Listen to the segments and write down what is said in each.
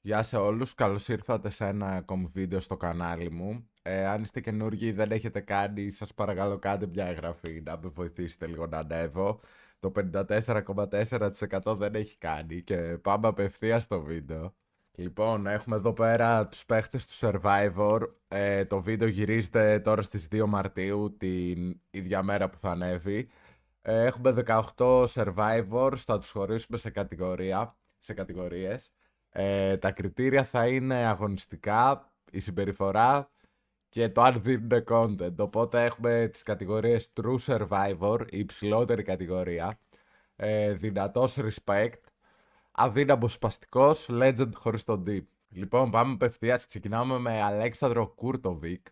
Γεια σε όλους, καλώς ήρθατε σε ένα ακόμη βίντεο στο κανάλι μου. Αν είστε καινούργιοι ή δεν έχετε κάνει, σας παρακαλώ κάντε μια εγγραφή να με βοηθήσετε λίγο να ανέβω. Το 54,4% δεν έχει κάνει και πάμε απευθείας στο βίντεο. Λοιπόν, έχουμε εδώ πέρα τους παίχτες του Survivor. Το βίντεο γυρίζεται τώρα στις 2 Μαρτίου, την ίδια μέρα που θα ανέβει. Έχουμε 18 Survivors, θα τους χωρίσουμε σε κατηγορίες. Τα κριτήρια θα είναι αγωνιστικά, η συμπεριφορά και το αν δίνουν content. Οπότε έχουμε τις κατηγορίες True Survivor, η υψηλότερη κατηγορία, δυνατός Respect, αδύναμος σπαστικός, Legend χωρίς τον Deep. Λοιπόν, πάμε απευθείας, ξεκινάμε με Αλέξανδρο Κούρτοβικ.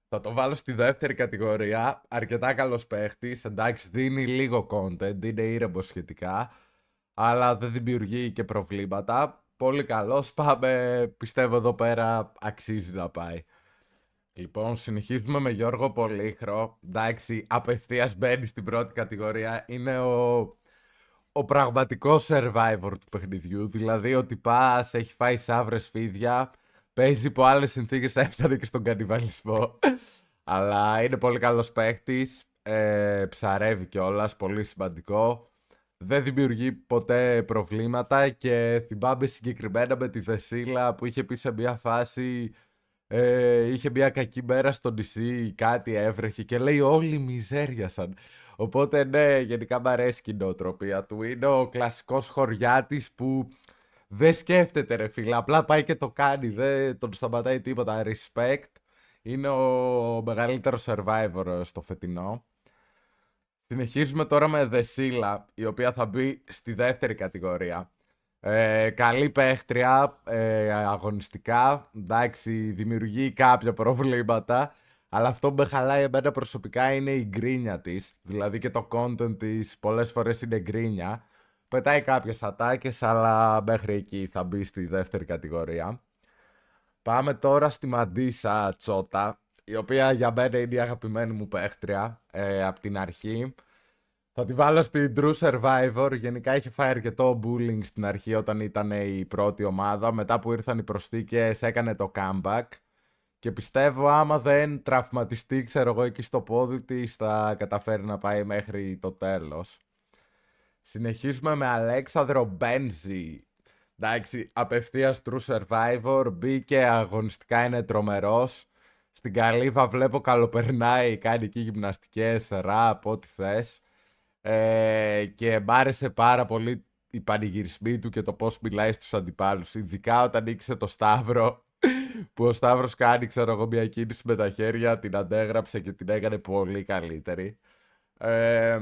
Θα το βάλω στη δεύτερη κατηγορία, αρκετά καλός παίχτης, εντάξει δίνει λίγο content, είναι ήρεμος σχετικά, αλλά δεν δημιουργεί και προβλήματα. Πολύ καλός, πάμε, πιστεύω εδώ πέρα αξίζει να πάει. Λοιπόν, συνεχίζουμε με Γιώργο Πολύχρο. Εντάξει, απευθείας μπαίνει στην πρώτη κατηγορία. Είναι ο πραγματικός survivor του παιχνιδιού. Δηλαδή, ο τυπάς έχει φάει σαύρες φίδια, παίζει υπό άλλες συνθήκες, έφτανε και στον κανιβαλισμό. Αλλά είναι πολύ καλός παίχτης, ψαρεύει κιόλας, πολύ σημαντικό. Δεν δημιουργεί ποτέ προβλήματα και θυμάμαι συγκεκριμένα με τη Δεσίλα που είχε πει σε μια φάση είχε μια κακή μέρα στο νησί, κάτι έβρεχε και λέει όλοι μιζέριασαν. Οπότε ναι, γενικά μου αρέσει η νοοτροπία του. Είναι ο κλασικός χωριάτης που δεν σκέφτεται ρε φίλε, απλά πάει και το κάνει, δεν τον σταματάει τίποτα. Respect, είναι ο μεγαλύτερος survivor στο φετινό. Συνεχίζουμε τώρα με Δεσίλα, η οποία θα μπει στη δεύτερη κατηγορία. Καλή παίχτρια, αγωνιστικά, εντάξει, δημιουργεί κάποια προβλήματα, αλλά αυτό που με χαλάει εμένα προσωπικά είναι η γκρίνια της, δηλαδή και το content της πολλές φορές είναι γκρίνια. Πετάει κάποιες ατάκες, αλλά μέχρι εκεί θα μπει στη δεύτερη κατηγορία. Πάμε τώρα στη Μαντίσα Τσότα, η οποία για μένα είναι η αγαπημένη μου παίχτρια από την αρχή. Θα τη βάλω στην True Survivor. Γενικά είχε φάει αρκετό bullying στην αρχή όταν ήταν η πρώτη ομάδα. Μετά που ήρθαν οι προσθήκες έκανε το comeback. Και πιστεύω άμα δεν τραυματιστεί, ξέρω εγώ, εκεί στο πόδι της θα καταφέρει να πάει μέχρι το τέλος. Συνεχίζουμε με Αλέξανδρο Μπένζι. Εντάξει, απευθείας True Survivor. Μπήκε αγωνιστικά, είναι τρομερός. Στην καλύβα βλέπω καλοπερνάει, κάνει εκεί γυμναστικές, ραπ, ό,τι θες. Και μ' άρεσε πάρα πολύ οι πανηγυρισμοί του και το πώς μιλάει στους αντιπάλους. Ειδικά όταν νίκησε το Σταύρο, που ο Σταύρος κάνει, ξέρω εγώ, μια κίνηση με τα χέρια, την αντέγραψε και την έκανε πολύ καλύτερη. Ε,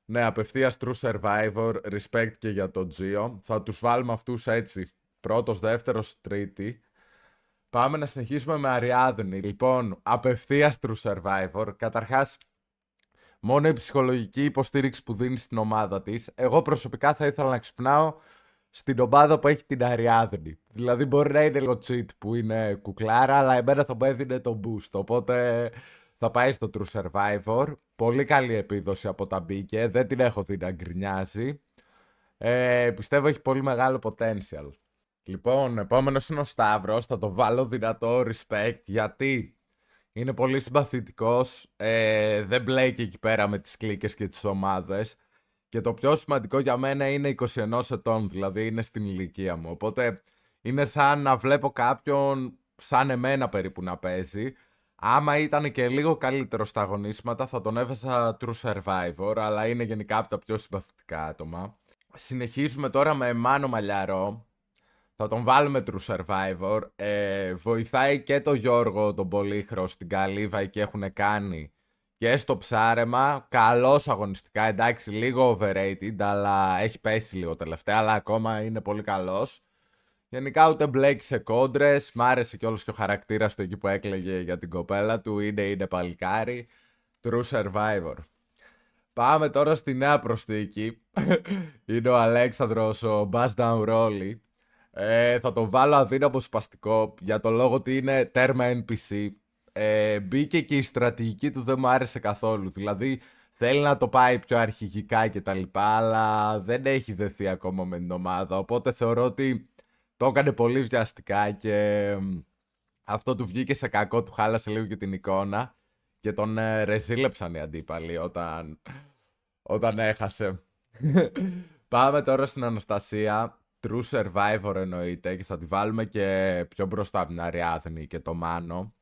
ναι, απευθείας True Survivor, respect και για τον Gio. Θα τους βάλουμε αυτούς έτσι, πρώτος, δεύτερος, τρίτη. Πάμε να συνεχίσουμε με Αριάδνη. Λοιπόν, απευθείας True Survivor. Καταρχάς, μόνο η ψυχολογική υποστήριξη που δίνει στην ομάδα της. Εγώ προσωπικά θα ήθελα να ξυπνάω στην ομάδα που έχει την Αριάδνη. Δηλαδή μπορεί να είναι λίγο cheat που είναι κουκλάρα, αλλά εμένα θα μου έδινε το boost. Οπότε θα πάει στο True Survivor. Πολύ καλή επίδοση από τα μπήκε. Δεν την έχω δει να γκρινιάζει. Πιστεύω έχει πολύ μεγάλο potential. Λοιπόν, επόμενος είναι ο Σταύρος. Θα το βάλω δυνατό respect γιατί είναι πολύ συμπαθητικός, δεν μπλέκει εκεί πέρα με τις κλίκες και τις ομάδες. Και το πιο σημαντικό για μένα είναι 21 ετών, δηλαδή είναι στην ηλικία μου. Οπότε είναι σαν να βλέπω κάποιον σαν εμένα περίπου να παίζει. Άμα ήταν και λίγο καλύτερο στα αγωνίσματα θα τον έβαζα True Survivor, αλλά είναι γενικά από τα πιο συμπαθητικά άτομα. Συνεχίζουμε τώρα με Μάνο Μαλιαρό. Θα τον βάλουμε True Survivor. Βοηθάει και το Γιώργο τον Πολύχρο στην καλύβα και έχουν κάνει και στο ψάρεμα. Καλός αγωνιστικά, εντάξει, λίγο overrated, αλλά έχει πέσει λίγο τελευταία, αλλά ακόμα είναι πολύ καλός. Γενικά ούτε μπλέκει σε κόντρες. Μ' άρεσε κιόλας και ο χαρακτήρας του εκεί που έκλαιγε για την κοπέλα του. Είναι παλικάρι. True Survivor. Πάμε τώρα στη νέα προσθήκη. Είναι ο Αλέξανδρος, ο Buzz Down Rolly. Θα το βάλω αδύναμο σπαστικό για το λόγο ότι είναι τέρμα NPC. Μπήκε και η στρατηγική του δεν μου άρεσε καθόλου. Δηλαδή θέλει να το πάει πιο αρχηγικά και τα λοιπά, αλλά δεν έχει δεθεί ακόμα με την ομάδα. Οπότε θεωρώ ότι Το έκανε πολύ βιαστικά και αυτό του βγήκε σε κακό, του χάλασε λίγο και την εικόνα και τον ρεζίλεψαν οι αντίπαλοι όταν έχασε. Πάμε τώρα στην Αναστασία. True Survivor εννοείται και θα τη βάλουμε και πιο μπροστά από την Αριάδνη και το Μάνο.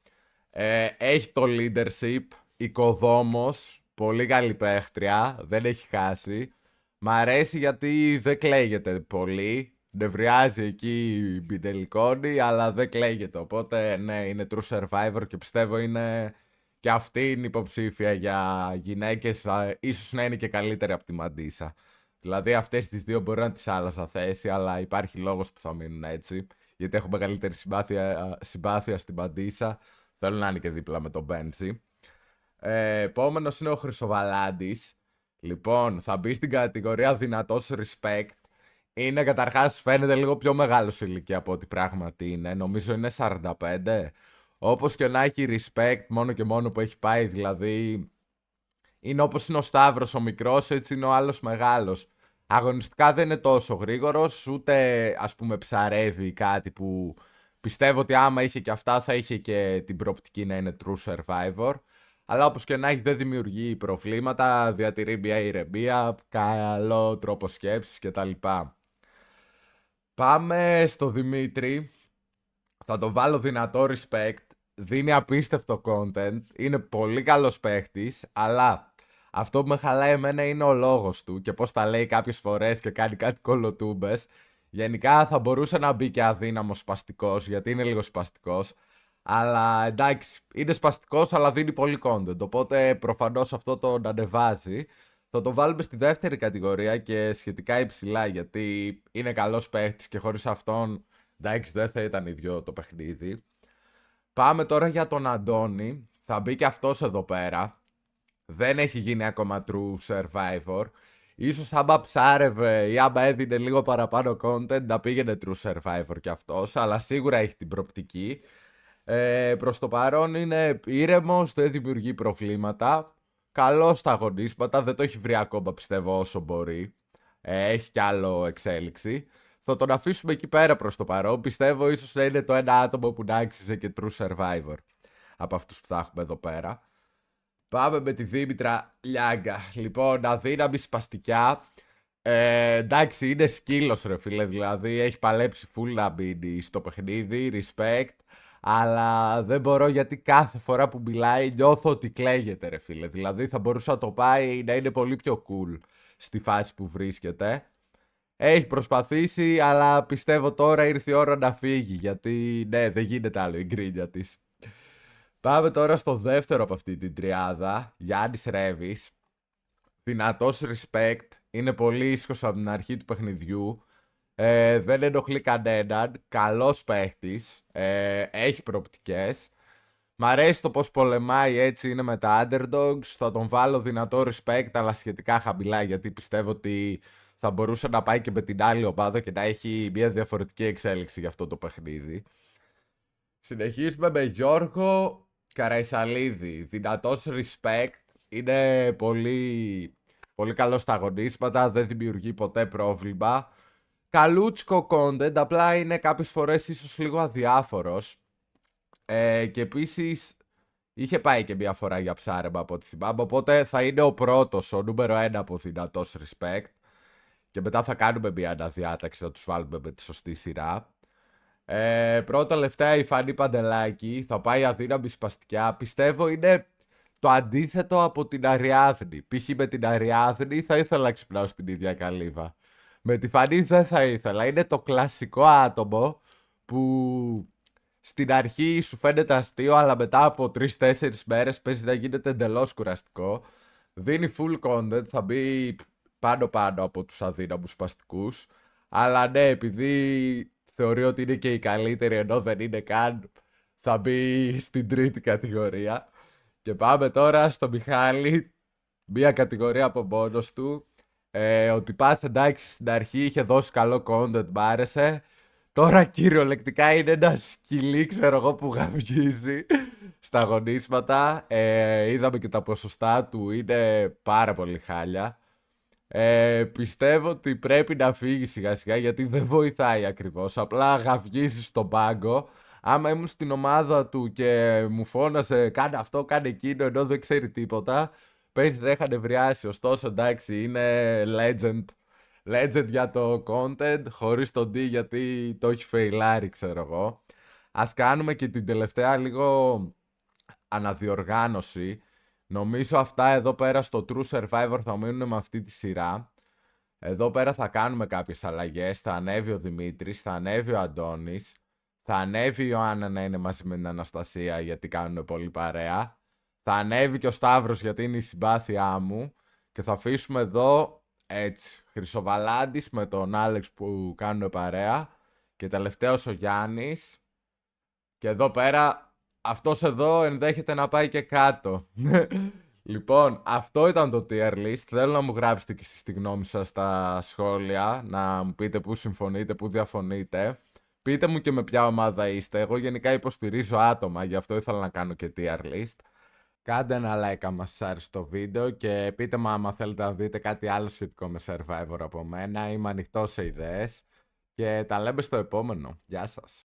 Έχει το leadership, οικοδόμος, πολύ καλή παίχτρια, δεν έχει χάσει. Μ' αρέσει γιατί δεν κλαίγεται πολύ, νευριάζει εκεί η Μπιντελικόνη, αλλά δεν κλαίγεται. Οπότε ναι, είναι True Survivor και πιστεύω είναι και αυτή είναι υποψήφια για γυναίκες, ίσως να είναι και καλύτερη από τη Μαντίσα. Δηλαδή αυτές τις δύο μπορεί να τις άλλαζα θέση, αλλά υπάρχει λόγος που θα μείνουν έτσι. Γιατί έχω μεγαλύτερη συμπάθεια στην Μαντίσα. Θέλω να είναι και δίπλα με τον Μπέντσι. Επόμενος είναι ο Χρυσοβαλάντης. Λοιπόν, θα μπει στην κατηγορία δυνατός respect. Είναι καταρχάς φαίνεται λίγο πιο μεγάλο σε ηλικία από ό,τι πράγματι είναι. Νομίζω είναι 45. Όπως και να έχει respect μόνο και μόνο που έχει πάει. Δηλαδή είναι όπως είναι ο Σταύρος ο μικρός, έτσι είναι ο άλλος μεγάλος. Αγωνιστικά δεν είναι τόσο γρήγορος, ούτε ας πούμε ψαρεύει κάτι που πιστεύω ότι άμα είχε και αυτά θα είχε και την προοπτική να είναι true survivor. Αλλά όπως και να έχει δεν δημιουργεί προβλήματα, διατηρεί μια ηρεμία, καλό τρόπο σκέψης κτλ. Πάμε στο Δημήτρη. Θα το βάλω δυνατό respect. Δίνει απίστευτο content. Είναι πολύ καλός παίχτης, αλλά αυτό που με χαλάει εμένα είναι ο λόγος του και πώς τα λέει κάποιες φορές και κάνει κάτι κολοτούμπες. Γενικά θα μπορούσε να μπει και αδύναμος σπαστικός, γιατί είναι λίγο σπαστικός. Αλλά εντάξει, είναι σπαστικός αλλά δίνει πολύ content, οπότε προφανώς αυτό τον ανεβάζει. Θα το βάλουμε στη δεύτερη κατηγορία και σχετικά υψηλά, γιατί είναι καλός παίχτης και χωρίς αυτόν, εντάξει, δεν θα ήταν ίδιο το παιχνίδι. Πάμε τώρα για τον Αντώνη. Θα μπει και αυτός εδώ πέρα. Δεν έχει γίνει ακόμα true survivor. Ίσως άμα ψάρευε ή άμα έδινε λίγο παραπάνω content να πήγαινε true survivor κι αυτός, αλλά σίγουρα έχει την προπτική. Προς το παρόν είναι ήρεμος, δεν δημιουργεί προβλήματα. Καλός στα αγωνίσματα, δεν το έχει βρει ακόμα πιστεύω όσο μπορεί. Έχει κι άλλο εξέλιξη. Θα τον αφήσουμε εκεί πέρα προς το παρόν. Πιστεύω ίσως να είναι το ένα άτομο που να άξιζε και true survivor από αυτούς που θα έχουμε εδώ πέρα. Πάμε με τη Δήμητρα Λιάγκα. Λοιπόν, αδύναμη σπαστικιά. Εντάξει, είναι σκύλος ρε φίλε, δηλαδή έχει παλέψει full να μπει στο παιχνίδι, respect. Αλλά δεν μπορώ γιατί κάθε φορά που μιλάει νιώθω ότι κλαίγεται ρε φίλε. Δηλαδή θα μπορούσε να το πάει να είναι πολύ πιο cool στη φάση που βρίσκεται. Έχει προσπαθήσει, αλλά πιστεύω τώρα ήρθε η ώρα να φύγει. Γιατί ναι, δεν γίνεται άλλο η γκρίνια της. Πάμε τώρα στο δεύτερο από αυτή την τριάδα. Γιάννης Ρέβης. Δυνατός respect. Είναι πολύ ήσυχος από την αρχή του παιχνιδιού. Δεν ενοχλεί κανέναν. Καλός παίχτης. Έχει προοπτικές. Μ' αρέσει το πως πολεμάει, έτσι είναι με τα underdogs. Θα τον βάλω δυνατό respect, αλλά σχετικά χαμηλά, γιατί πιστεύω ότι θα μπορούσε να πάει και με την άλλη ομάδα και να έχει μια διαφορετική εξέλιξη για αυτό το παιχνίδι. Συνεχίζουμε με Γιώργο Καραϊσαλίδη. Δυνατός respect. Είναι πολύ, πολύ καλό στα αγωνίσματα. Δεν δημιουργεί ποτέ πρόβλημα. Καλούτσικο content. Απλά είναι κάποιες φορές ίσως λίγο αδιάφορος. Και επίσης είχε πάει και μια φορά για ψάρεμα από ό,τι θυμάμαι. Οπότε θα είναι ο πρώτος, ο νούμερο 1 από δυνατός respect. Και μετά θα κάνουμε μια αναδιάταξη, θα τους βάλουμε με τη σωστή σειρά. Πρώτα λεφτά η Φανή Παντελάκη. Θα πάει αδύναμη σπαστικιά. Πιστεύω είναι το αντίθετο από την Αριάδνη. Π.χ. με την Αριάδνη θα ήθελα να ξυπνάω στην ίδια καλύβα. Με τη Φανή δεν θα ήθελα. Είναι το κλασικό άτομο που στην αρχή σου φαίνεται αστείο, αλλά μετά από 3-4 μέρες παίζει να γίνεται εντελώς κουραστικό. Δίνει full content, θα μπει πάνω από τους αδύναμους σπαστικούς. Αλλά ναι, επειδή θεωρεί ότι είναι και η καλύτερη ενώ δεν είναι καν, θα μπει στην τρίτη κατηγορία. Και πάμε τώρα στο Μιχάλη, μία κατηγορία από μόνος του. Ότι πας εντάξει στην αρχή είχε δώσει καλό content, μ' άρεσε. Τώρα κυριολεκτικά είναι ένα σκυλί, ξέρω εγώ, που γαυγίζει στα αγωνίσματα. Είδαμε και τα ποσοστά του, είναι πάρα πολύ χάλια. Πιστεύω ότι πρέπει να φύγει σιγά σιγά γιατί δεν βοηθάει ακριβώς. Απλά γαυγίζει στον πάγκο. Άμα ήμουν στην ομάδα του και μου φώνασε κάνε αυτό, κάνε εκείνο ενώ δεν ξέρει τίποτα, πες δεν είχα νευριάσει. Ωστόσο εντάξει είναι legend. Legend για το content, χωρίς τον D γιατί το έχει φεϊλάρει ξέρω εγώ. Ας κάνουμε και την τελευταία λίγο αναδιοργάνωση. Νομίζω αυτά εδώ πέρα στο True Survivor θα μείνουν με αυτή τη σειρά. Εδώ πέρα θα κάνουμε κάποιες αλλαγές. Θα ανέβει ο Δημήτρης, θα ανέβει ο Αντώνης, θα ανέβει η Ιωάννα να είναι μαζί με την Αναστασία γιατί κάνουν πολύ παρέα. Θα ανέβει και ο Σταύρος γιατί είναι η συμπάθειά μου. Και θα αφήσουμε εδώ έτσι Χρυσοβαλάντης με τον Άλεξ που κάνουν παρέα. Και τελευταίος ο Γιάννης. Και εδώ πέρα αυτός εδώ ενδέχεται να πάει και κάτω. Λοιπόν, αυτό ήταν το tier list. Θέλω να μου γράψετε και εσείς τη γνώμη σας στα σχόλια, να μου πείτε πού συμφωνείτε, πού διαφωνείτε. Πείτε μου και με ποια ομάδα είστε. Εγώ γενικά υποστηρίζω άτομα, γι' αυτό ήθελα να κάνω και tier list. Κάντε ένα like άμα σας άρεσε το βίντεο και πείτε μου άμα θέλετε να δείτε κάτι άλλο σχετικό με Survivor από μένα. Είμαι ανοιχτός σε ιδέες και τα λέμε στο επόμενο. Γεια σας.